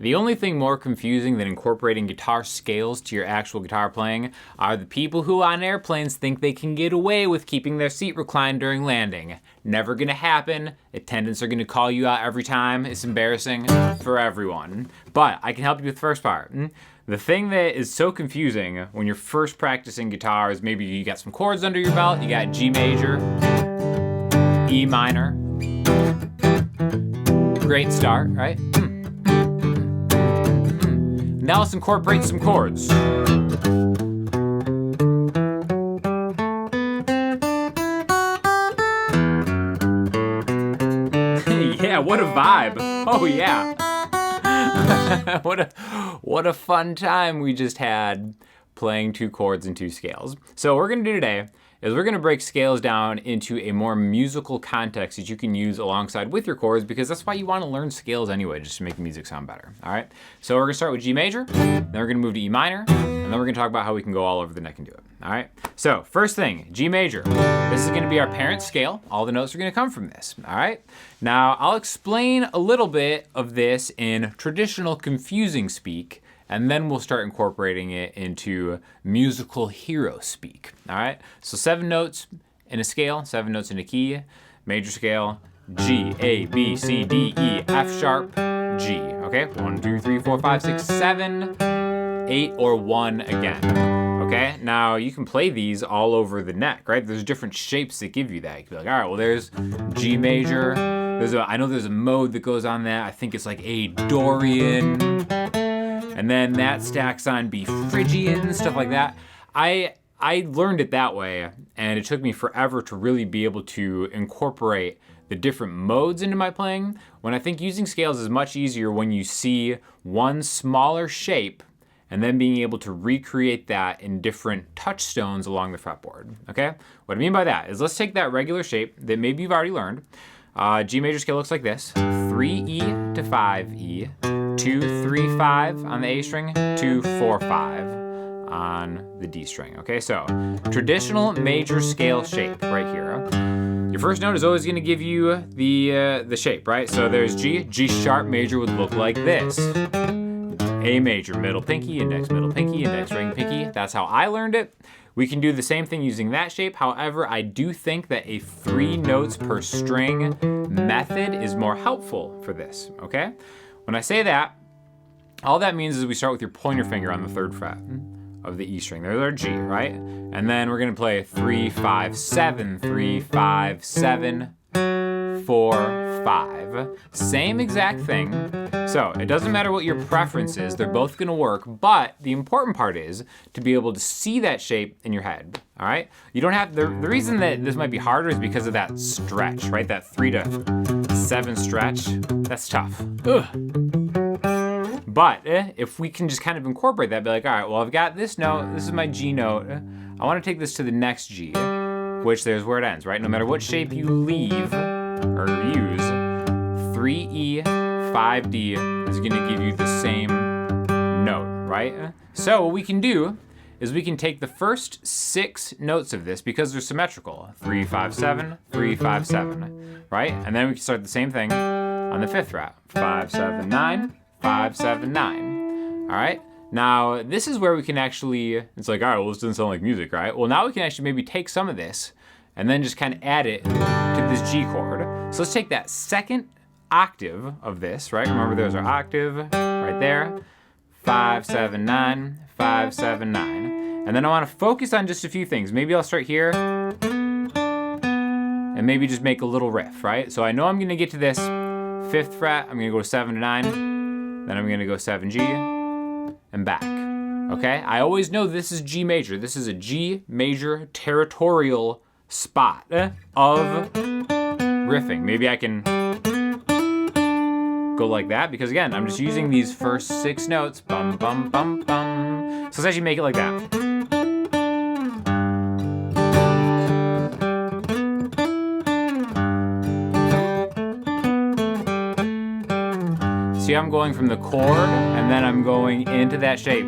The only thing more confusing than incorporating guitar scales to your actual guitar playing are the people who on airplanes think they can get away with keeping their seat reclined during landing. Never gonna happen. Attendants are gonna call you out every time. It's embarrassing for everyone. But I can help you with the first part. The thing that is so confusing when you're first practicing guitar is maybe you got some chords under your belt, you got G major, E minor. Great start, right? Now let's incorporate some chords. Yeah, what a vibe. Oh yeah. What a fun time we just had playing two chords and two scales. So what we're gonna do today is we're gonna break scales down into a more musical context that you can use alongside with your chords, because that's why you wanna learn scales anyway, just to make the music sound better, all right? So we're gonna start with G major, then we're gonna move to E minor, and then we're gonna talk about how we can go all over the neck and do it, all right? So first thing, G major. This is gonna be our parent scale. All the notes are gonna come from this, all right? Now, I'll explain a little bit of this in traditional confusing speak, and then we'll start incorporating it into musical hero speak, all right? So 7 notes in a scale, 7 notes in a key, major scale, G, A, B, C, D, E, F sharp, G, okay? 1, 2, 3, 4, 5, 6, 7, 8, or 1 again, okay? Now, you can play these all over the neck, right? There's different shapes that give you that. You can be like, all right, well, there's G major. I know there's a mode that goes on that. I think it's like A Dorian. And then that stacks on B Phrygian, stuff like that. I learned it that way, and it took me forever to really be able to incorporate the different modes into my playing, when I think using scales is much easier when you see one smaller shape and then being able to recreate that in different touchstones along the fretboard, okay? What I mean by that is, let's take that regular shape that maybe you've already learned. G major scale looks like this: 3E to 5E, 2, 3, 5 on the A string, 2, 4, 5 on the D string, okay? So, traditional major scale shape right here. Your first note is always gonna give you the shape, right? So there's G. G sharp major would look like this. A major, middle pinky, index, ring pinky. That's how I learned it. We can do the same thing using that shape. However, I do think that a 3 notes per string method is more helpful for this, okay? When I say that, all that means is we start with your pointer finger on the 3rd fret of the E string. There's our G, right? And then we're gonna play 3, 5, 7, 3, 5, 7, 4, 5. Same exact thing. So it doesn't matter what your preference is, they're both gonna work, but the important part is to be able to see that shape in your head, all right? You don't have, the reason that this might be harder is because of that stretch, right? That 3 to 7 stretch, that's tough. Ugh. But if we can just kind of incorporate that, be like, all right, well, I've got this note, this is my G note. I wanna take this to the next G, which there's where it ends, right? No matter what shape you leave or use, 3E, 5D is gonna give you the same note, right? So what we can do is we can take the first 6 notes of this, because they're symmetrical, 3, 5, 7, 3, 5, 7, right? And then we can start the same thing on the 5th fret, 5, 7, 9, 5, 7, 9, all right? Now, this is where we can actually, it's like, all right, well, this doesn't sound like music, right? Well, now we can actually maybe take some of this and then just kind of add it to this G chord. So let's take that 2nd octave of this, right? Remember, there's our octave right there. 5, 7, 9, 5, 7, 9. And then I want to focus on just a few things. Maybe I'll start here and maybe just make a little riff, right? So I know I'm going to get to this 5th fret. I'm going to go 7 to 9. Then I'm going to go 7G and back. Okay? I always know this is G major. This is a G major territorial spot of riffing. Maybe I can go like that, because again, I'm just using these first 6 notes. Bum, bum, bum, bum. So let's actually make it like that. See, I'm going from the chord, and then I'm going into that shape.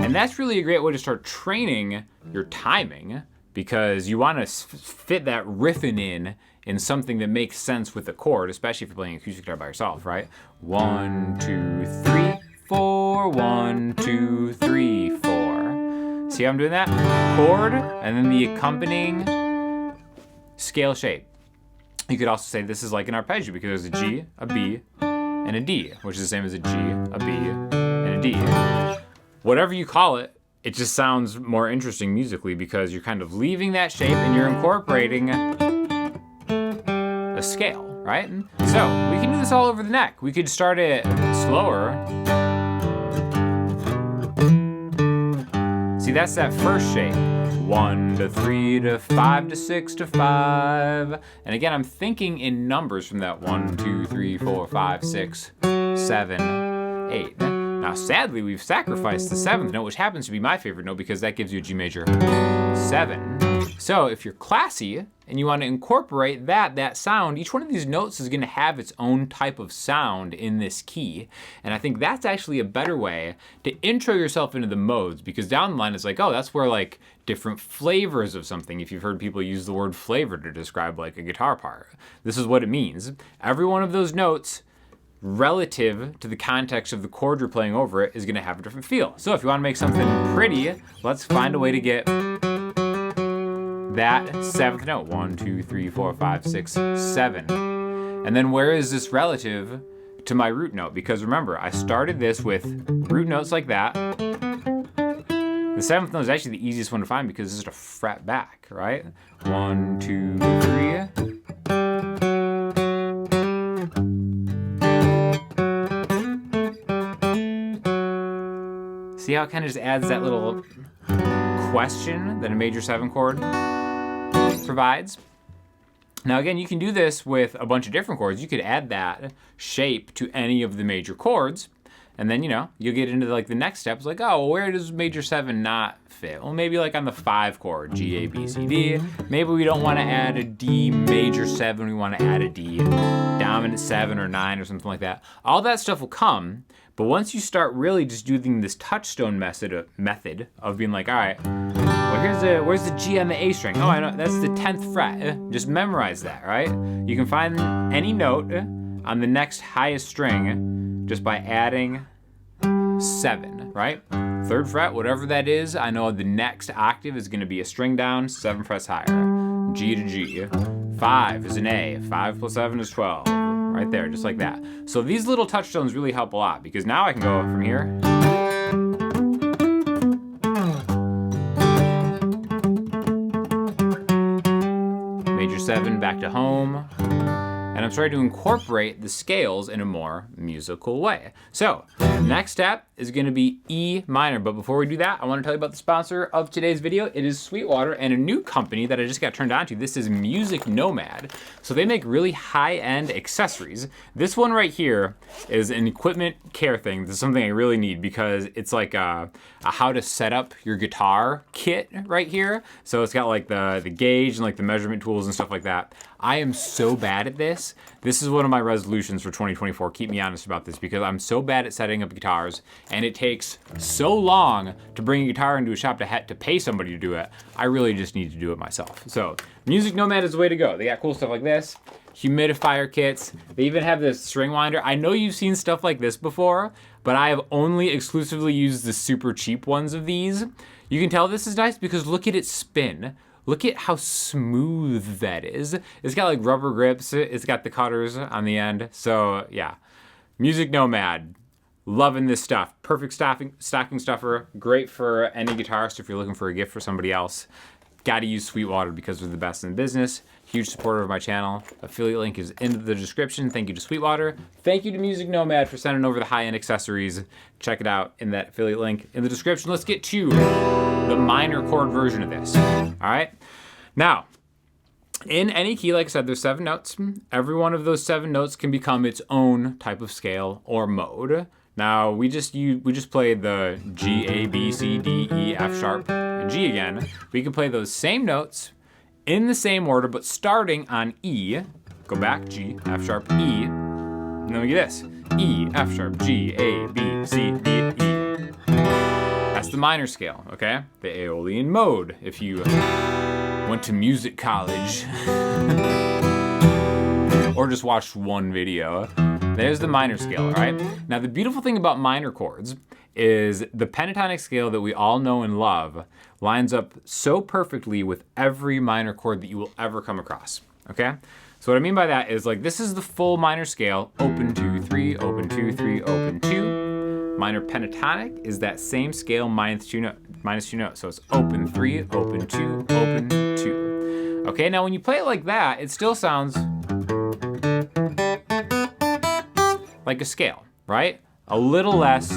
And that's really a great way to start training your timing, because you want to fit that riffing in something that makes sense with a chord, especially if you're playing acoustic guitar by yourself, right? 1, 2, 3, 4, 1, 2, 3, 4. See how I'm doing that? Chord, and then the accompanying scale shape. You could also say this is like an arpeggio because there's a G, a B, and a D, which is the same as a G, a B, and a D. Whatever you call it, it just sounds more interesting musically because you're kind of leaving that shape and you're incorporating a scale, right? So we can do this all over the neck. We could start it slower. See, that's that first shape. 1 to 3 to 5 to 6 to 5. And again, I'm thinking in numbers from that 1, 2, 3, 4, 5, 6, 7, 8. Now, sadly, we've sacrificed the 7th note, which happens to be my favorite note because that gives you a G major 7. So if you're classy and you want to incorporate that sound, each one of these notes is going to have its own type of sound in this key. And I think that's actually a better way to intro yourself into the modes, because down the line it's like, oh, that's where like different flavors of something, if you've heard people use the word flavor to describe like a guitar part, this is what it means. Every one of those notes, relative to the context of the chord you're playing over it, is going to have a different feel. So if you want to make something pretty, let's find a way to get that 7th note. 1, 2, 3, 4, 5, 6, 7. And then where is this relative to my root note? Because remember, I started this with root notes like that. The 7th note is actually the easiest one to find because it's just a fret back, right? 1, 2, 3. See how it kind of just adds that little question that a major 7 chord provides? Now again, you can do this with a bunch of different chords. You could add that shape to any of the major chords, and then, you know, you'll get into like the next step. It's like, oh, well, where does major 7 not fit? Well, maybe like on the 5 chord, G, A, B, C, D. Maybe we don't want to add a D major 7. We want to add a D dominant 7 or 9 or something like that. All that stuff will come. But once you start really just doing this touchstone method of being like, all right, well, where's the G on the A string? Oh, I know, that's the 10th fret. Just memorize that, right? You can find any note on the next highest string just by adding 7, right? 3rd fret, whatever that is, I know the next octave is going to be a string down, 7 frets higher. G to G. 5 is an A. 5 plus 7 is 12. Right there, just like that. So these little touchstones really help a lot because now I can go from here. Major 7 back to home. And I'm starting to incorporate the scales in a more musical way. So next step is going to be E minor. But before we do that, I want to tell you about the sponsor of today's video. It is Sweetwater and a new company that I just got turned on to. This is Music Nomad. So they make really high-end accessories. This one right here is an equipment care thing. This is something I really need because it's like a how to set up your guitar kit right here. So it's got like the gauge and like the measurement tools and stuff like that. I am so bad at this. This is one of my resolutions for 2024. Keep me honest about this because I'm so bad at setting up guitars and it takes so long to bring a guitar into a shop to pay somebody to do it. I really just need to do it myself. So Music Nomad is the way to go. They got cool stuff like this, humidifier kits. They even have this string winder. I know you've seen stuff like this before, but I have only exclusively used the super cheap ones of these. You can tell this is nice because look at it spin. Look at how smooth that is. It's got like rubber grips. It's got the cutters on the end. So yeah, Music Nomad, loving this stuff. Perfect stocking stuffer. Great for any guitarist if you're looking for a gift for somebody else. Gotta use Sweetwater because they're the best in the business. Huge supporter of my channel. Affiliate link is in the description. Thank you to Sweetwater. Thank you to Music Nomad for sending over the high-end accessories. Check it out in that affiliate link in the description. Let's get to the minor chord version of this. All right. Now, in any key, like I said, there's 7 notes. Every one of those 7 notes can become its own type of scale or mode. Now, we just played the G, A, B, C, D, E, F sharp, and G again. We can play those same notes in the same order, but starting on E. Go back, G, F sharp, E. And then we get this. E, F sharp, G, A, B, C, D, E. That's the minor scale, okay? The Aeolian mode, if you went to music college. or just watched one video. There's the minor scale, all right? Now, the beautiful thing about minor chords is the pentatonic scale that we all know and love lines up so perfectly with every minor chord that you will ever come across, okay? So what I mean by that is, like, this is the full minor scale, open 2, 3, open 2, 3, open 2. Minor pentatonic is that same scale minus two notes. So it's open 3, open 2, open 2. Okay, now when you play it like that, it still sounds like a scale, right? A little less,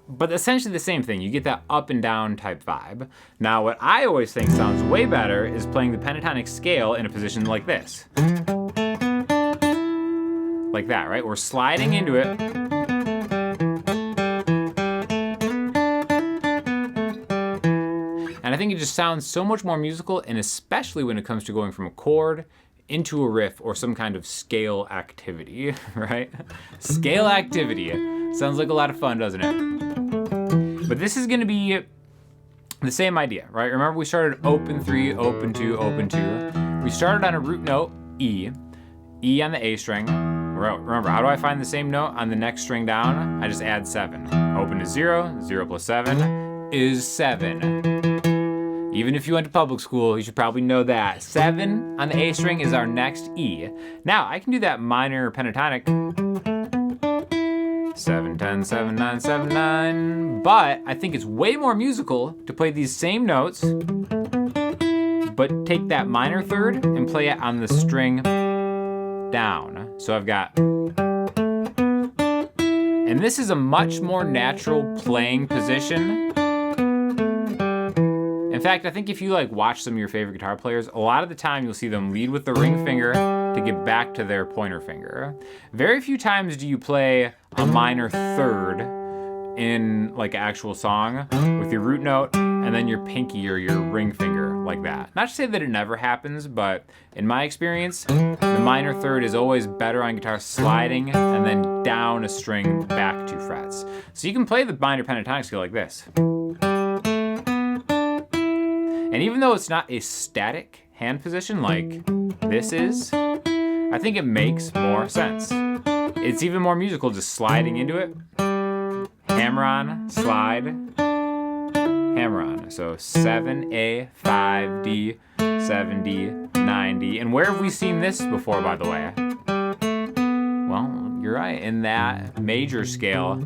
but essentially the same thing. You get that up and down type vibe. Now, what I always think sounds way better is playing the pentatonic scale in a position like this. Like that, right? We're sliding into it. And I think it just sounds so much more musical, and especially when it comes to going from a chord into a riff or some kind of scale activity, right? Scale activity. Sounds like a lot of fun, doesn't it? But this is gonna be the same idea, right? Remember we started open 3, open 2, open 2. We started on a root note, E. E on the A string. Remember, how do I find the same note on the next string down? I just add 7. Open is 0, 0 plus 7 is 7. Even if you went to public school, you should probably know that. 7 on the A string is our next E. Now, I can do that minor pentatonic. 7, 10, 7, 9, 7, 9. But I think it's way more musical to play these same notes, but take that minor third and play it on the string down. So I've got, and this is a much more natural playing position. In fact, I think if you like watch some of your favorite guitar players, a lot of the time you'll see them lead with the ring finger to get back to their pointer finger. Very few times do you play a minor third in like an actual song with your root note and then your pinky or your ring finger like that. Not to say that it never happens, but in my experience, the minor third is always better on guitar sliding and then down a string back 2 frets. So you can play the minor pentatonic scale like this. And even though it's not a static hand position like this is, I think it makes more sense. It's even more musical just sliding into it. Hammer on, slide, hammer on. So 7A, 5D, 7D, 9D. And where have we seen this before, by the way? Well, you're right, in that major scale.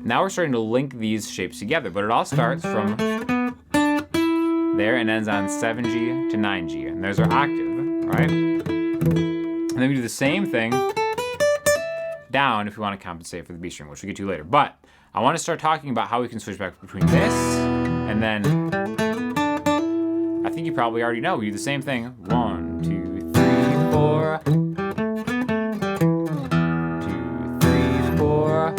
Now we're starting to link these shapes together, but it all starts from there and ends on 7G to 9G. And there's our octave, right? And then we do the same thing down if we want to compensate for the B string, which we'll get to later. But I want to start talking about how we can switch back between this and then, I think you probably already know, we do the same thing. 1, 2, 3, 4. 2, 3, 4.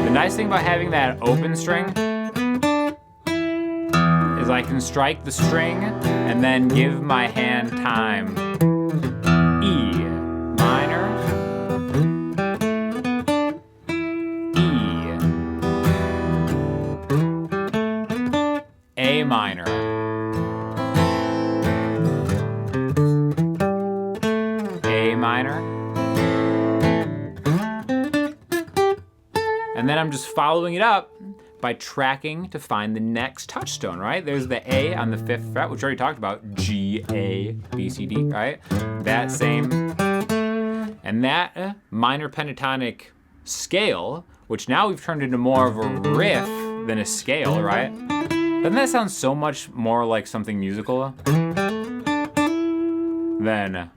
The nice thing about having that open string is I can strike the string and then give my hand time. E minor, E, A minor, A minor, and then I'm just following it up by tracking to find the next touchstone, right? There's the A on the 5th fret, which we already talked about, G, A, B, C, D, right? That same, and that minor pentatonic scale, which now we've turned into more of a riff than a scale, right? Doesn't that sound so much more like something musical than,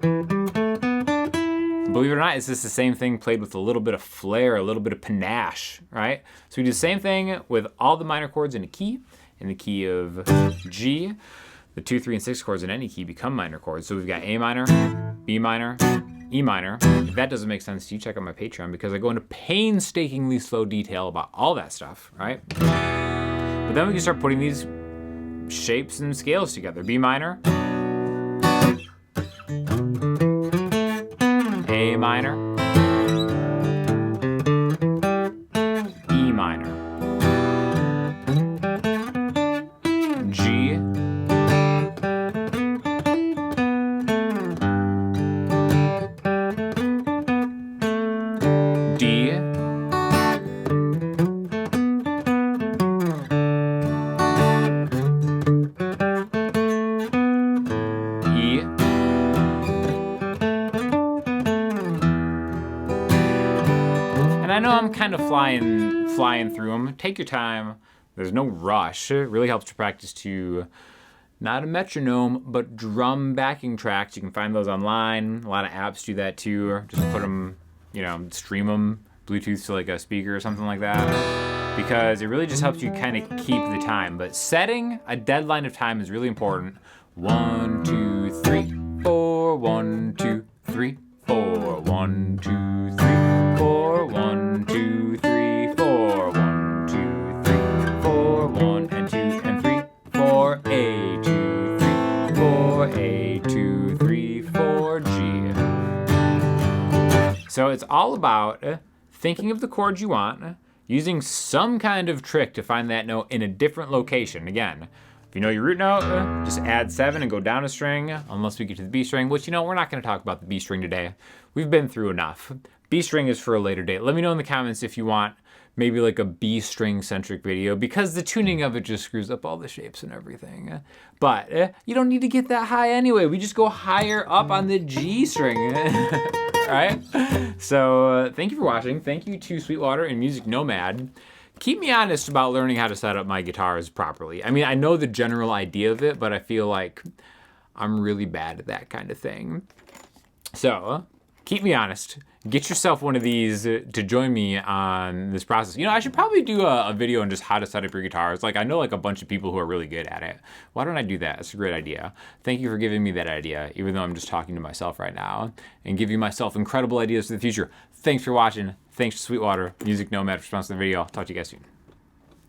believe it or not, it's just the same thing played with a little bit of flair, a little bit of panache, right? So we do the same thing with all the minor chords in the key of G. The 2, 3, and 6 chords in any key become minor chords. So we've got A minor, B minor, E minor. If that doesn't make sense to you, check out my Patreon because I go into painstakingly slow detail about all that stuff, right? But then we can start putting these shapes and scales together. B minor, A minor, minor, E minor, G, D, E, and I know I'm kind of flying through them. Take your time. There's no rush. It really helps to practice to not a metronome, but drum backing tracks. You can find those online. A lot of apps do that too. Just put them, you know, stream them Bluetooth to like a speaker or something like that, because it really just helps you kind of keep the time. But setting a deadline of time is really important. 1, 2, 3, 4, 1, 2, 3, 4, 1, 2, 3, 4, 1, 2, 3, 4, 1, 2, 3, 4, 1 and 2 and 3, 4, A, 2, 3, 4, A, 2, 3, 4, G. So it's all about thinking of the chords you want, using some kind of trick to find that note in a different location. Again, if you know your root note, just add 7 and go down a string, unless we get to the B string, which, you know, we're not going to talk about the B string today. We've been through enough. B string is for a later date. Let me know in the comments if you want maybe like a B string centric video, because the tuning of it just screws up all the shapes and everything. But you don't need to get that high anyway. We just go higher up on the G string. All right? So thank you for watching. Thank you to Sweetwater and Music Nomad. Keep me honest about learning how to set up my guitars properly. I mean, I know the general idea of it, but I feel like I'm really bad at that kind of thing. So keep me honest. Get yourself one of these to join me on this process. You know, I should probably do a video on just how to set up your guitars. Like, I know like a bunch of people who are really good at it. Why don't I do that? It's a great idea. Thank you for giving me that idea, even though I'm just talking to myself right now, and giving myself incredible ideas for the future. Thanks for watching. Thanks to Sweetwater, Music Nomad, for sponsoring the video. I'll talk to you guys soon.